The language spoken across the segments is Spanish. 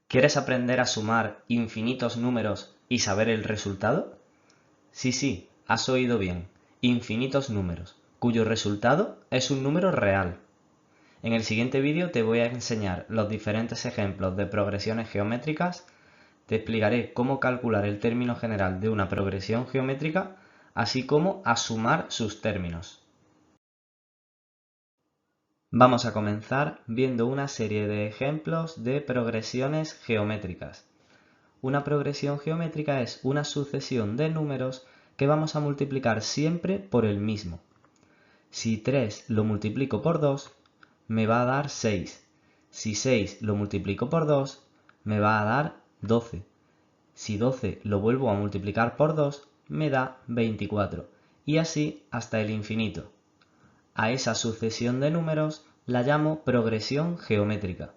¿Quieres aprender a sumar infinitos números y saber el resultado? Sí, has oído bien. Infinitos números, cuyo resultado es un número real. En el siguiente vídeo te voy a enseñar los diferentes ejemplos de progresiones geométricas, te explicaré cómo calcular el término general de una progresión geométrica, así como a sumar sus términos. Vamos a comenzar viendo una serie de ejemplos de progresiones geométricas. Una progresión geométrica es una sucesión de números que vamos a multiplicar siempre por el mismo. Si 3 lo multiplico por 2, me va a dar 6. Si 6 lo multiplico por 2, me va a dar 12. Si 12 lo vuelvo a multiplicar por 2, me da 24. Y así hasta el infinito. A esa sucesión de números la llamo progresión geométrica.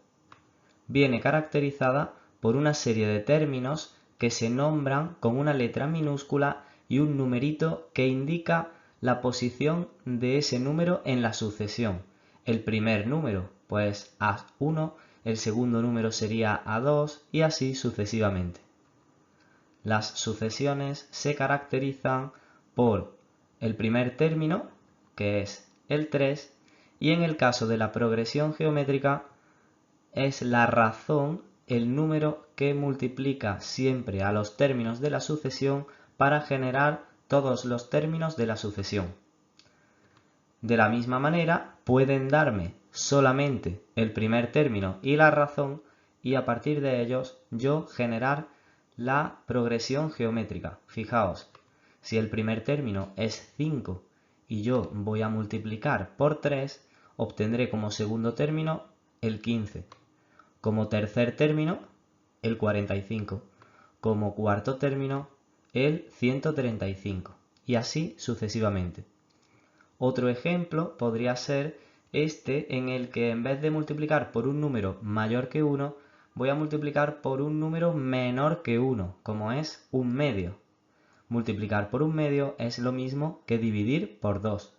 Viene caracterizada por una serie de términos que se nombran con una letra minúscula y un numerito que indica la posición de ese número en la sucesión. El primer número, pues A1, el segundo número sería A2 y así sucesivamente. Las sucesiones se caracterizan por el primer término, que es el 3, y en el caso de la progresión geométrica es la razón el número que multiplica siempre a los términos de la sucesión para generar todos los términos de la sucesión. De la misma manera, pueden darme solamente el primer término y la razón y a partir de ellos yo generar la progresión geométrica. Fijaos, si el primer término es 5 y yo voy a multiplicar por 3, obtendré como segundo término el 15. Como tercer término, el 45. Como cuarto término, el 135. Y así sucesivamente. Otro ejemplo podría ser este en el que en vez de multiplicar por un número mayor que 1, voy a multiplicar por un número menor que 1, como es un medio. Multiplicar por un medio es lo mismo que dividir por 2.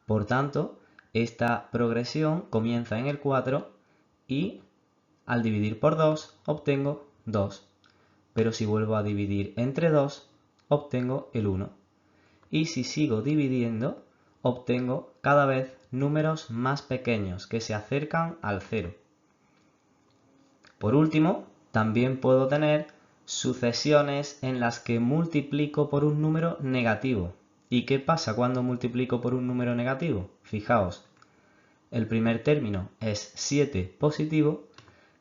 Por tanto, esta progresión comienza en el 4 y al dividir por 2 obtengo 2, pero si vuelvo a dividir entre 2 obtengo el 1. Y si sigo dividiendo obtengo cada vez números más pequeños que se acercan al 0. Por último, también puedo tener sucesiones en las que multiplico por un número negativo. ¿Y qué pasa cuando multiplico por un número negativo? Fijaos, el primer término es 7 positivo,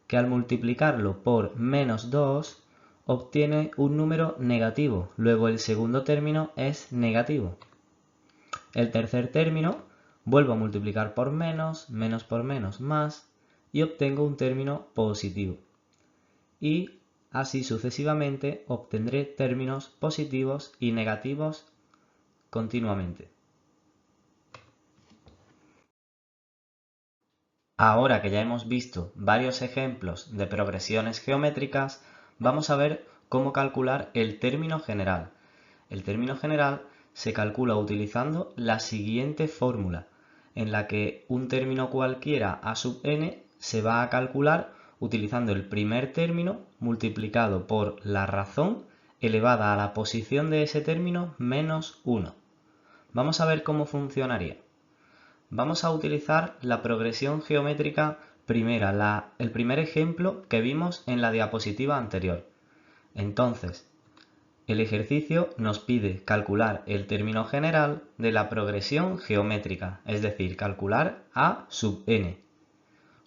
que al multiplicarlo por menos 2 obtiene un número negativo. Luego el segundo término es negativo. El tercer término vuelvo a multiplicar por menos, menos por menos, más, y obtengo un término positivo. Y así sucesivamente obtendré términos positivos y negativos continuamente. Ahora que ya hemos visto varios ejemplos de progresiones geométricas, vamos a ver cómo calcular el término general. El término general se calcula utilizando la siguiente fórmula, en la que un término cualquiera a sub n se va a calcular utilizando el primer término multiplicado por la razón elevada a la posición de ese término menos 1. Vamos a ver cómo funcionaría. Vamos a utilizar la progresión geométrica primera, el primer ejemplo que vimos en la diapositiva anterior. Entonces, el ejercicio nos pide calcular el término general de la progresión geométrica, es decir, calcular a sub n.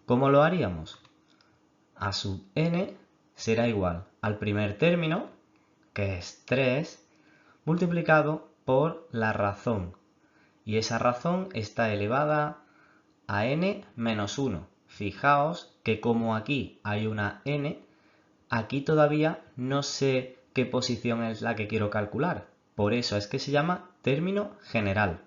¿Cómo lo haríamos? A sub n será igual al primer término, que es 3, multiplicado por la razón. Y esa razón está elevada a n menos 1. Fijaos que como aquí hay una n, aquí todavía no sé qué posición es la que quiero calcular. Por eso es que se llama término general.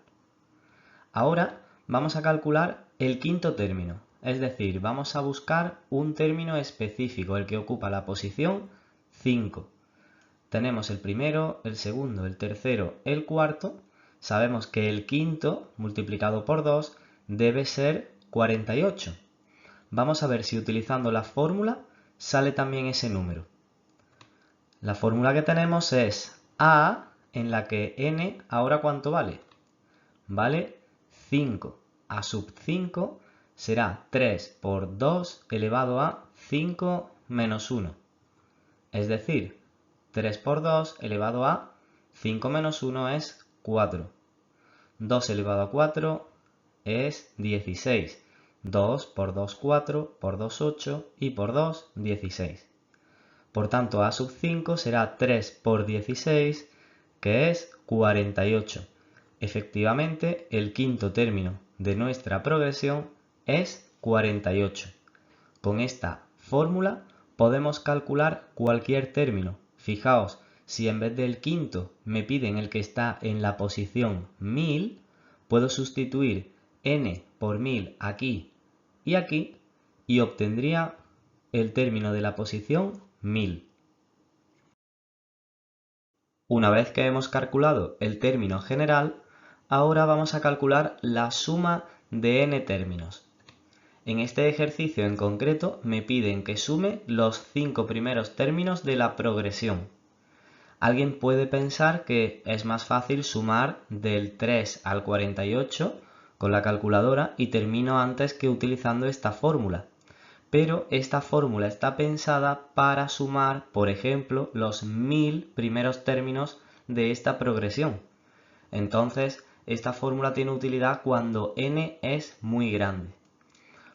Ahora vamos a calcular el quinto término. Es decir, vamos a buscar un término específico, el que ocupa la posición 5. Tenemos el primero, el segundo, el tercero, el cuarto. Sabemos que el quinto multiplicado por 2 debe ser 48. Vamos a ver si utilizando la fórmula sale también ese número. La fórmula que tenemos es a en la que n ahora ¿cuánto vale? Vale 5. A sub 5 será 3 por 2 elevado a 5 menos 1. Es decir, 3 por 2 elevado a 5 menos 1 es 4. 2 elevado a 4 es 16. 2 por 2, 4, por 2, 8 y por 2, 16. Por tanto, a sub 5 será 3 por 16, que es 48. Efectivamente, el quinto término de nuestra progresión es 48. Con esta fórmula podemos calcular cualquier término. Fijaos, si en vez del quinto me piden el que está en la posición 1000, puedo sustituir n por 1000 aquí y aquí y obtendría el término de la posición 1000. Una vez que hemos calculado el término general, ahora vamos a calcular la suma de n términos. En este ejercicio en concreto me piden que sume los 5 primeros términos de la progresión. Alguien puede pensar que es más fácil sumar del 3 al 48 con la calculadora y termino antes que utilizando esta fórmula. Pero esta fórmula está pensada para sumar, por ejemplo, los 1000 primeros términos de esta progresión. Entonces, esta fórmula tiene utilidad cuando n es muy grande.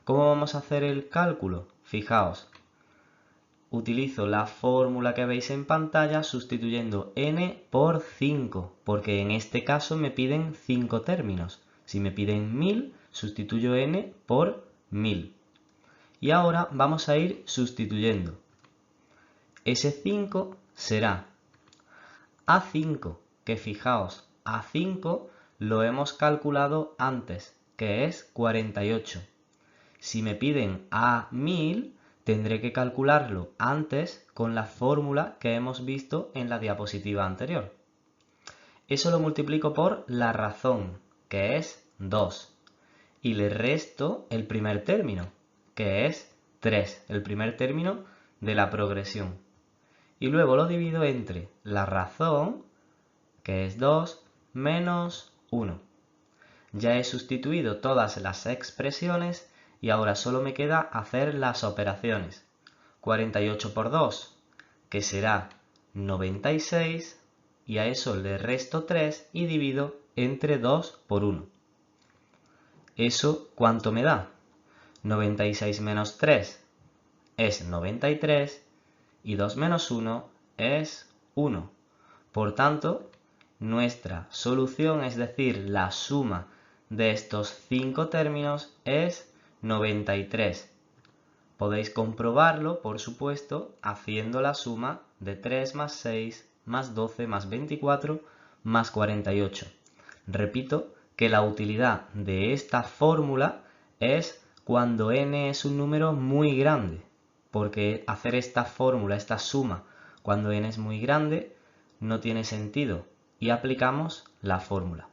¿Cómo vamos a hacer el cálculo? Fijaos, utilizo la fórmula que veis en pantalla sustituyendo n por 5, porque en este caso me piden 5 términos. Si me piden 1000, sustituyo n por 1000. Y ahora vamos a ir sustituyendo. Ese 5 será A5, que fijaos, A5 lo hemos calculado antes, que es 48. Si me piden A1000, tendré que calcularlo antes con la fórmula que hemos visto en la diapositiva anterior. Eso lo multiplico por la razón, que es 2. Y le resto el primer término, que es 3, el primer término de la progresión. Y luego lo divido entre la razón, que es 2, menos 1. Ya he sustituido todas las expresiones y ahora solo me queda hacer las operaciones. 48 por 2, que será 96, y a eso le resto 3 y divido entre 2 por 1. ¿Eso cuánto me da? 96 menos 3 es 93 y 2 menos 1 es 1. Por tanto, nuestra solución, es decir, la suma de estos 5 términos es 93. Podéis comprobarlo, por supuesto, haciendo la suma de 3 más 6 más 12 más 24 más 48. Repito que la utilidad de esta fórmula es cuando n es un número muy grande, porque hacer esta fórmula, esta suma, cuando n es muy grande, no tiene sentido y aplicamos la fórmula.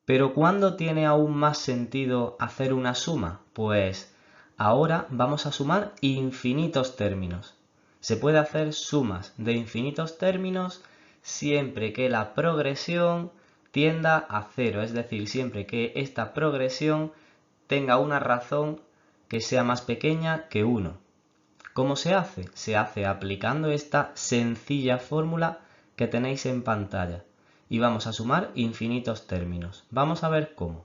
Pero ¿cuándo tiene aún más sentido hacer una suma? Pues ahora vamos a sumar infinitos términos. Se puede hacer sumas de infinitos términos siempre que la progresión tienda a 0, es decir, siempre que esta progresión tenga una razón que sea más pequeña que 1. ¿Cómo se hace? Se hace aplicando esta sencilla fórmula que tenéis en pantalla. Y vamos a sumar infinitos términos. Vamos a ver cómo.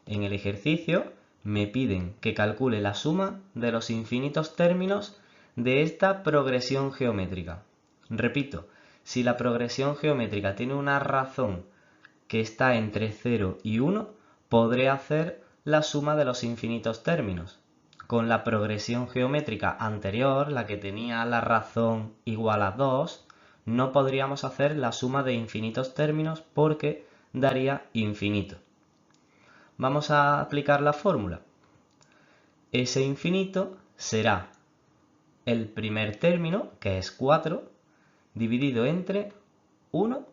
En el ejercicio me piden que calcule la suma de los infinitos términos de esta progresión geométrica. Repito, si la progresión geométrica tiene una razón que está entre 0 y 1, podré hacer la suma de los infinitos términos. Con la progresión geométrica anterior, la que tenía la razón igual a 2, no podríamos hacer la suma de infinitos términos porque daría infinito. Vamos a aplicar la fórmula. Ese infinito será el primer término, que es 4, dividido entre 1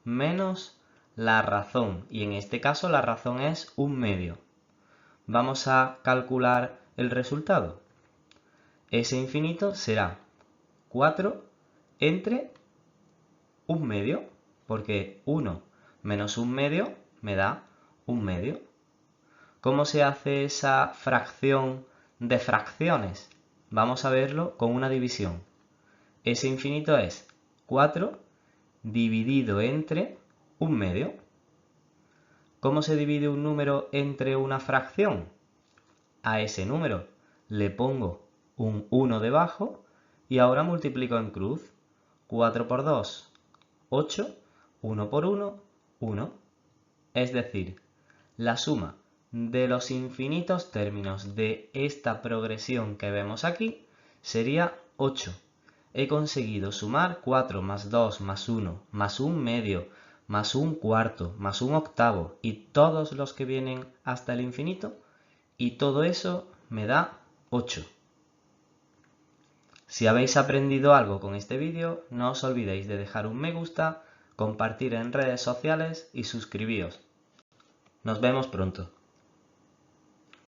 menos la razón. Y en este caso la razón es 1 medio. vamos a calcular el resultado. Ese infinito será 4 entre 1/2, porque 1 menos 1/2 me da 1/2. ¿Cómo se hace esa fracción de fracciones? Vamos a verlo con una división. Ese infinito es 4 dividido entre 1/2. ¿Cómo se divide un número entre una fracción? A ese número le pongo un 1 debajo y ahora multiplico en cruz. 4 por 2, 8, 1 por 1, 1. Es decir, la suma de los infinitos términos de esta progresión que vemos aquí sería 8. He conseguido sumar 4 más 2 más 1 más 1/2 más 1/4 más 1/8 y todos los que vienen hasta el infinito, y todo eso me da 8. Si habéis aprendido algo con este vídeo, no os olvidéis de dejar un me gusta, compartir en redes sociales y suscribíos. Nos vemos pronto.